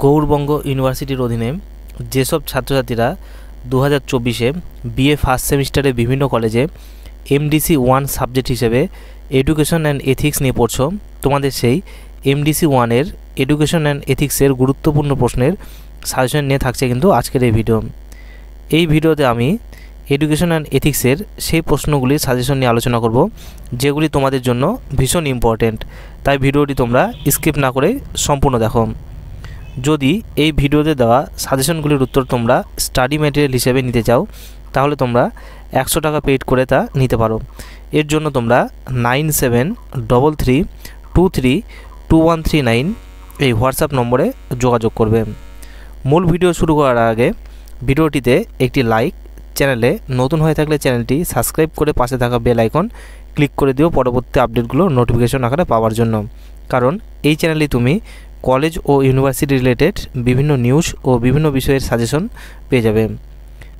গৌড়বঙ্গ ইউনিভার্সিটির অধীনে যেসব ছাত্রছাত্রীরা 2024-এ বিএ ফার্স্ট সেমিস্টারে বিভিন্ন কলেজে এমডিসি 1 সাবজেক্ট হিসেবে এডুকেশন অ্যান্ড এথিক্স নিয়ে পড়ছো, তোমাদের সেই এমডিসি 1-এর এডুকেশন অ্যান্ড এথিক্সের গুরুত্বপূর্ণ প্রশ্নের সাজেশন নিয়ে থাকছে কিন্তু আজকের এই ভিডিও। এই ভিডিওতে আমি এডুকেশন অ্যান্ড এথিক্সের সেই প্রশ্নগুলির সাজেশন নিয়ে আলোচনা করব যেগুলি তোমাদের জন্য ভীষণ ইম্পর্টেন্ট, তাই ভিডিওটি তোমরা স্কিপ না করে সম্পূর্ণ দেখো। যদি এই ভিডিওতে দেওয়া সাজেশনগুলির উত্তর তোমরা স্টাডি ম্যাটেরিয়াল হিসেবে নিতে চাও তাহলে তোমরা 100 টাকা পেইড করে তা নিতে পারো। এর জন্য তোমরা 9733232139 এই হোয়াটসঅ্যাপ নম্বরে যোগাযোগ করবে। মূল ভিডিও শুরু করার আগে ভিডিওটিতে একটি লাইক, চ্যানেলে নতুন হয়ে থাকলে চ্যানেলটি সাবস্ক্রাইব করে পাশে থাকা বেল আইকন ক্লিক করে দিও পরবর্তী আপডেটগুলো নোটিফিকেশন আকারে পাওয়ার জন্য, কারণ এই চ্যানেলে তুমি কলেজ ও ইউনিভার্সিটি রিলেটেড বিভিন্ন নিউজ ও বিভিন্ন বিষয়ের সাজেশন পেয়ে যাবে।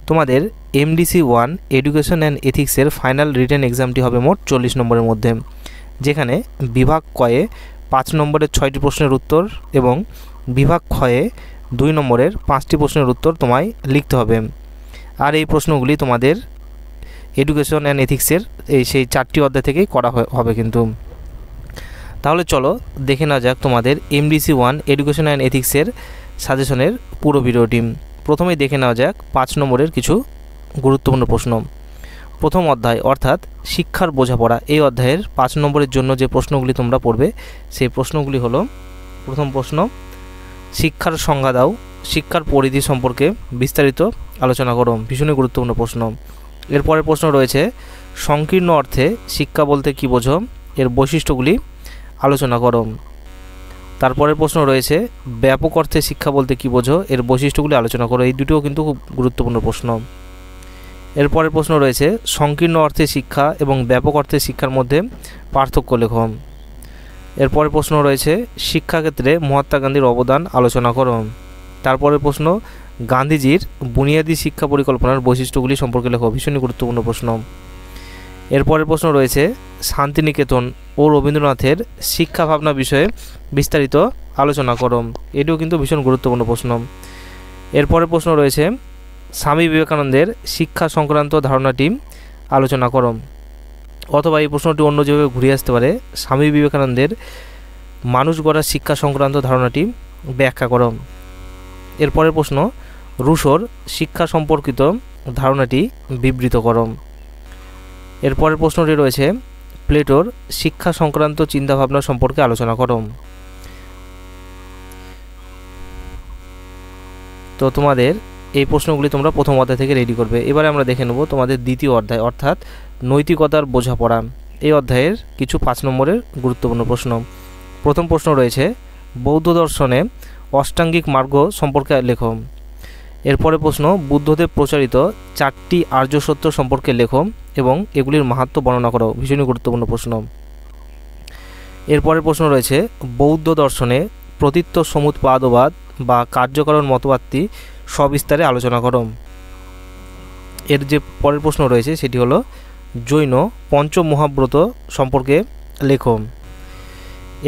তোমাদের এমডিসি 1 এডুকেশন অ্যান্ড এথিক্সের ফাইনাল রিটেন এক্সামটি হবে মোট 40 নম্বরের মধ্যে, যেখানে বিভাগ কয়ে 5 নম্বরের 6টি প্রশ্নের উত্তর এবং বিভাগ ক্ষয়ে 2 নম্বরের 5টি প্রশ্নের উত্তর তোমায় লিখতে হবে। আর এই প্রশ্নগুলি তোমাদের এডুকেশন অ্যান্ড এথিক্সের সেই 4টি অধ্যায় থেকেই করা হবে কিন্তু। তাহলে চলো দেখে নেওয়া যাক তোমাদের এমডিসি 1 এডুকেশন অ্যান্ড এথিক্সের সাজেশনের পুরো ভিডিওটি। প্রথমেই দেখে নেওয়া যাক 5 নম্বরের কিছু গুরুত্বপূর্ণ প্রশ্ন। প্রথম অধ্যায় অর্থাৎ শিক্ষার বোঝাপড়া, এই অধ্যায়ের 5 নম্বরের জন্য যে প্রশ্নগুলি তোমরা পড়বে সেই প্রশ্নগুলি হলো: প্রথম প্রশ্ন, শিক্ষার সংজ্ঞা দাও, শিক্ষার পরিধি সম্পর্কে বিস্তারিত আলোচনা করো, ভীষণই গুরুত্বপূর্ণ প্রশ্ন। এরপরের প্রশ্ন রয়েছে সংকীর্ণ অর্থে শিক্ষা বলতে কী বোঝো, এর বৈশিষ্ট্যগুলি আলোচনা করো। তারপরের প্রশ্ন রয়েছে ব্যাপক অর্থে শিক্ষা বলতে কী বোঝো, এর বৈশিষ্ট্যগুলি আলোচনা করো। এই দুটোও কিন্তু খুব গুরুত্বপূর্ণ প্রশ্ন। এরপরের প্রশ্ন রয়েছে সংকীর্ণ অর্থে শিক্ষা এবং ব্যাপক অর্থে শিক্ষার মধ্যে পার্থক্য লেখো। এরপরের প্রশ্ন রয়েছে শিক্ষাক্ষেত্রে মহাত্মা গান্ধীর অবদান আলোচনা করো। তারপরের প্রশ্ন গান্ধীজির বুনিয়াদী শিক্ষা পরিকল্পনার বৈশিষ্ট্যগুলি সম্পর্কে লেখো, ভীষণই গুরুত্বপূর্ণ প্রশ্ন। এরপরের প্রশ্ন রয়েছে শান্তিনিকেতন ও রবীন্দ্রনাথের শিক্ষা ভাবনা বিষয়ে বিস্তারিত আলোচনা করো, এটিও কিন্তু ভীষণ গুরুত্বপূর্ণ প্রশ্ন। এরপরের প্রশ্ন রয়েছে স্বামী বিবেকানন্দের শিক্ষা সংক্রান্ত ধারণাটি আলোচনা করো, অথবা এই প্রশ্নটি অন্য যেভাবে ঘুরে আসতে পারে, স্বামী বিবেকানন্দের মানুষ গড়ার শিক্ষা সংক্রান্ত ধারণাটি ব্যাখ্যা করো। এরপরের প্রশ্ন রুশোর শিক্ষা সম্পর্কিত ধারণাটি বিবৃত করো। এরপরের প্রশ্নটি রয়েছে প্লেটোর শিক্ষা সংক্রান্ত চিন্তাভাবনা সম্পর্কে আলোচনা করো। তো তোমাদের এই প্রশ্নগুলি তোমরা প্রথম অধ্যায় থেকে রেডি করবে। এবারে আমরা দেখে নেব তোমাদের দ্বিতীয় অধ্যায় অর্থাৎ নৈতিকতার বোঝাপড়া, এই অধ্যায়ের কিছু 5 নম্বরের গুরুত্বপূর্ণ প্রশ্ন। প্রথম প্রশ্ন রয়েছে বৌদ্ধ দর্শনে অষ্টাঙ্গিক মার্গ সম্পর্কে লেখো। এরপরে প্রশ্ন বুদ্ধদেব প্রচারিত 4টি আর্য সত্য সম্পর্কে লেখো এবং এগুলির মাহাত্ম্য বর্ণনা করো, ভীষণই গুরুত্বপূর্ণ প্রশ্ন। এরপরের প্রশ্ন রয়েছে বৌদ্ধ দর্শনে প্রতীত্য সমুৎপাদবাদ বা কার্যকরণ মতবাদটি সবিস্তারে আলোচনা করো। এর যে পরের প্রশ্ন রয়েছে সেটি হলো জৈন পঞ্চমহাব্রত সম্পর্কে লেখো।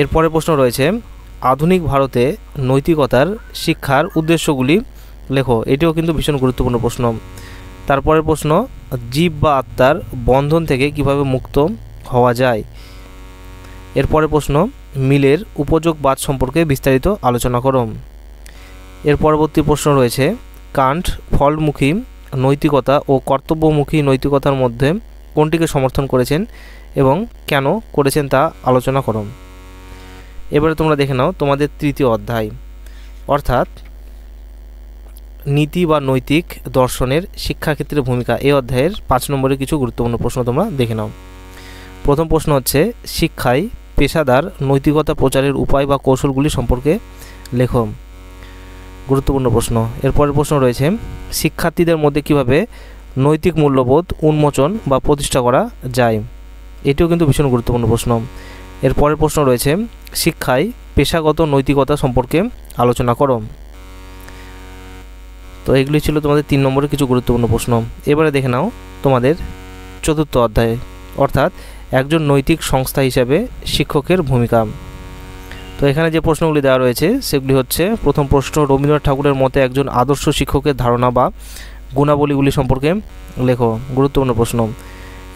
এরপরের প্রশ্ন রয়েছে আধুনিক ভারতে নৈতিকতার শিক্ষার উদ্দেশ্যগুলি লেখো, এটিও কিন্তু ভীষণ গুরুত্বপূর্ণ প্রশ্ন। তারপরের প্রশ্ন জীব বা আত্মার বন্ধন থেকে কিভাবে মুক্ত হওয়া যায়। এরপরের প্রশ্ন মিলের উপযোগবাদ সম্পর্কে বিস্তারিত আলোচনা করো। এর পরবর্তী প্রশ্ন রয়েছে কান্ট ফলমুখী নৈতিকতা ও কর্তব্যমুখী নৈতিকতার মধ্যে কোনটিকে সমর্থন করেছেন এবং কেন করেছেন তা আলোচনা করো। এবারে তোমরা দেখে নাও তোমাদের তৃতীয় অধ্যায় অর্থাৎ নীতি বা নৈতিক দর্শনের শিক্ষাক্ষেত্রে ভূমিকা, এই অধ্যায়ের 5 নম্বরের কিছু গুরুত্বপূর্ণ প্রশ্ন তোমরা দেখে নাও। প্রথম প্রশ্ন হচ্ছে শিক্ষায় পেশাদার নৈতিকতা প্রচারের উপায় বা কৌশলগুলি সম্পর্কে লেখো, গুরুত্বপূর্ণ প্রশ্ন। এরপরের প্রশ্ন রয়েছে শিক্ষার্থীদের মধ্যে কিভাবে নৈতিক মূল্যবোধ উন্মোচন বা প্রতিষ্ঠা করা যায়, এটিও কিন্তু ভীষণ গুরুত্বপূর্ণ প্রশ্ন। এরপরের প্রশ্ন রয়েছে শিক্ষায় পেশাগত নৈতিকতা সম্পর্কে আলোচনা করো। তো এগুলি ছিল তোমাদের 3 নম্বরের কিছু গুরুত্বপূর্ণ প্রশ্ন। এবারে দেখে নাও তোমাদের চতুর্থ অধ্যায় অর্থাৎ একজন নৈতিক সংস্থা হিসাবে শিক্ষকের ভূমিকা। তো এখানে যে প্রশ্নগুলি দেওয়া রয়েছে সেগুলি হচ্ছে, প্রথম প্রশ্ন, রবীন্দ্রনাথ ঠাকুরের মতে একজন আদর্শ শিক্ষকের ধারণা বা গুণাবলীগুলি সম্পর্কে লেখো। গুরুত্বপূর্ণ প্রশ্ন।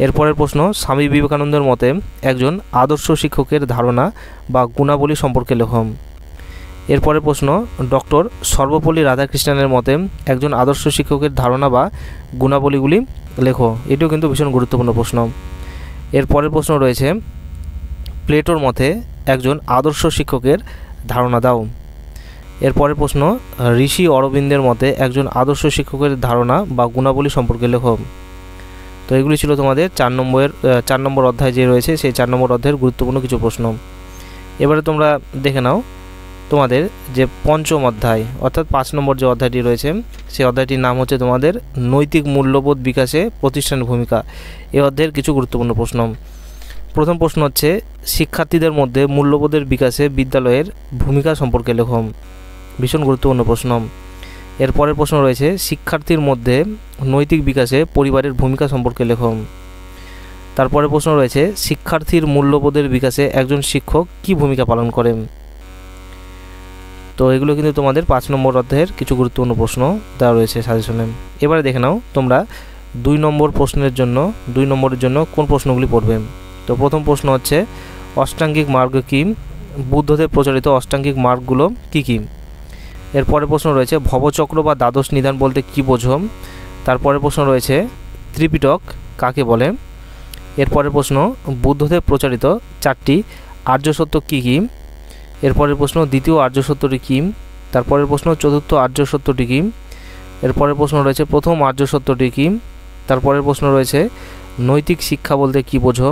এরপরের প্রশ্ন, স্বামী বিবেকানন্দের মতে একজন আদর্শ শিক্ষকের ধারণা বা গুণাবলী সম্পর্কে লেখো। এরপরের প্রশ্ন, ডক্টর সর্বপল্লী রাধাকৃষ্ণনের মতে একজন আদর্শ শিক্ষকের ধারণা বা গুণাবলীগুলি লেখো। এটিও কিন্তু ভীষণ গুরুত্বপূর্ণ প্রশ্ন। এরপরের প্রশ্ন রয়েছে, প্লেটোর মতে একজন আদর্শ শিক্ষকের ধারণা দাও। এরপরের প্রশ্ন, ঋষি অরবিন্দের মতে একজন আদর্শ শিক্ষকের ধারণা বা গুণাবলী সম্পর্কে লেখো। তো এগুলি ছিল তোমাদের 4 নম্বর অধ্যায় যে রয়েছে সেই 4 নম্বর অধ্যায়ের গুরুত্বপূর্ণ কিছু প্রশ্ন। এবারে তোমরা দেখে নাও তোমাদের যে পঞ্চম অধ্যায় অর্থাৎ 5 নম্বর যে অধ্যায়টি রয়েছে সেই অধ্যায়টির নাম হচ্ছে তোমাদের নৈতিক মূল্যবোধ বিকাশে প্রতিষ্ঠানের ভূমিকা। এই অধ্যায়ের কিছু গুরুত্বপূর্ণ প্রশ্ন। প্রথম প্রশ্ন হচ্ছে, শিক্ষার্থীদের মধ্যে মূল্যবোধের বিকাশে বিদ্যালয়ের ভূমিকা সম্পর্কে লেখো। ভীষণ গুরুত্বপূর্ণ প্রশ্ন। এরপরের প্রশ্ন রয়েছে, শিক্ষার্থীর মধ্যে নৈতিক বিকাশে পরিবারের ভূমিকা সম্পর্কে লেখো। তারপরে প্রশ্ন রয়েছে, শিক্ষার্থীর মূল্যবোধের বিকাশে একজন শিক্ষক কী ভূমিকা পালন করেন। তো এগুলো কিন্তু তোমাদের 5 নম্বর অধ্যায়ের কিছু গুরুত্বপূর্ণ প্রশ্ন দেওয়া রয়েছে সাজেশনে। এবারে দেখে নাও তোমরা 2 নম্বরের জন্য কোন প্রশ্নগুলি পড়বে। তো প্রথম প্রশ্ন হচ্ছে, অষ্টাঙ্গিক মার্গ কী? বুদ্ধদেব প্রচলিত অষ্টাঙ্গিক মার্গগুলো কী কী? এরপরে প্রশ্ন রয়েছে, ভবচক্র বা দ্বাদশ নিধান বলতে কী বোঝো? তারপরে প্রশ্ন রয়েছে, ত্রিপিটক কাকে বলে? এরপরে প্রশ্ন, বুদ্ধদেব প্রচারিত 4টি আর্য সত্য কী কী? এরপরের প্রশ্ন, দ্বিতীয় আর্য সত্যটি কী? তারপরের প্রশ্ন, চতুর্থ আর্য সত্যটি কী? এরপরের প্রশ্ন রয়েছে, প্রথম আর্য সত্যটি কী? তারপরের প্রশ্ন রয়েছে, নৈতিক শিক্ষা বলতে কী বোঝো?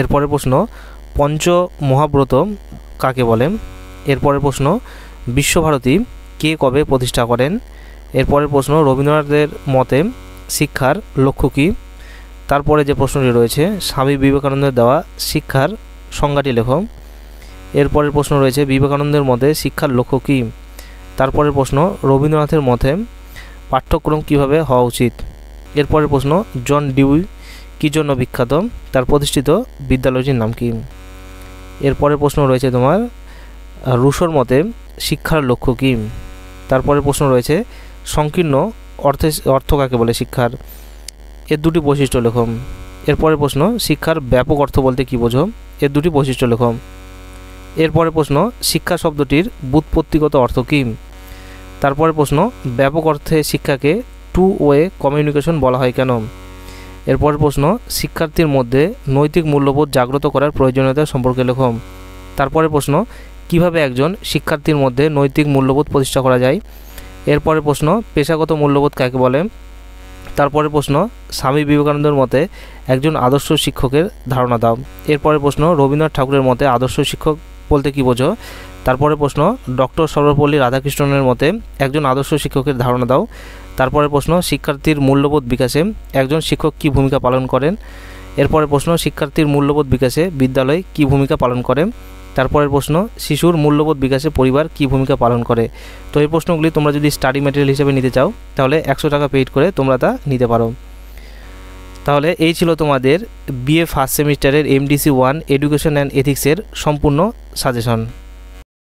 এরপরের প্রশ্ন, পঞ্চ মহাব্রত কাকে বলে? এরপরের প্রশ্ন, বিশ্বভারতী কে কবে প্রতিষ্ঠা করেন? এরপরের প্রশ্ন, রবীন্দ্রনাথের মতে শিক্ষার লক্ষ্য কী? তারপরে যে প্রশ্নটি রয়েছে, স্বামী বিবেকানন্দের দেওয়া শিক্ষার সংজ্ঞাটি লেখো। এরপরের প্রশ্ন রয়েছে, বিবেকানন্দের মতে শিক্ষার লক্ষ্য কী? তারপরের প্রশ্ন, রবীন্দ্রনাথের মতে পাঠ্যক্রম কীভাবে হওয়া উচিত? এরপরের প্রশ্ন, জন ডিউই কী জন্য বিখ্যাত? তার প্রতিষ্ঠিত বিদ্যালয়টির নাম কী? এরপরের প্রশ্ন রয়েছে তোমার, রুশোর মতে শিক্ষার লক্ষ্য কী? তারপরের প্রশ্ন রয়েছে, সংকীর্ণ অর্থ কাকে বলে শিক্ষার? এর 2টি বৈশিষ্ট্য লেখো। এরপরের প্রশ্ন, শিক্ষার ব্যাপক অর্থ বলতে কী বোঝো? এর 2টি বৈশিষ্ট্য লেখো। এরপরের প্রশ্ন, শিক্ষা শব্দটির ব্যুৎপত্তিগত অর্থ কী? তারপরে প্রশ্ন, ব্যাপক অর্থে শিক্ষাকে টু ওয়ে কমিউনিকেশন বলা হয় কেন? এরপরের প্রশ্ন, শিক্ষার্থীর মধ্যে নৈতিক মূল্যবোধ জাগ্রত করার প্রয়োজনীয়তা সম্পর্কে লেখো। তারপরে প্রশ্ন, কিভাবে একজন শিক্ষার্থীর মধ্যে নৈতিক মূল্যবোধ প্রতিষ্ঠা করা যায়? এরপরের প্রশ্ন, পেশাগত মূল্যবোধ কাকে বলে? তারপরে প্রশ্ন, স্বামী বিবেকানন্দের মতে একজন আদর্শ শিক্ষকের ধারণা দাও। এরপরের প্রশ্ন, রবীন্দ্রনাথ ঠাকুরের মতে আদর্শ শিক্ষক বলতে কী বোঝো? তারপরে প্রশ্ন, ডক্টর সর্বপল্লী রাধাকৃষ্ণনের মতে একজন আদর্শ শিক্ষকের ধারণা দাও। তারপরে প্রশ্ন, শিক্ষার্থীর মূল্যবোধ বিকাশে একজন শিক্ষক কী ভূমিকা পালন করেন? এরপরে প্রশ্ন, শিক্ষার্থীর মূল্যবোধ বিকাশে বিদ্যালয় কী ভূমিকা পালন করে? তারপরের প্রশ্ন, শিশুর মূল্যবোধ বিকাশে পরিবার কী ভূমিকা পালন করে? তো এই প্রশ্নগুলি তোমরা যদি স্টাডি ম্যাটেরিয়াল হিসেবে নিতে চাও তাহলে 100 টাকা পেইড করে তোমরা তা নিতে পারো। তাহলে এই ছিল তোমাদের বিএ ফার্স্ট সেমিস্টারের MDC 1 এডুকেশন অ্যান্ড এথিক্সের সম্পূর্ণ সাজেশন।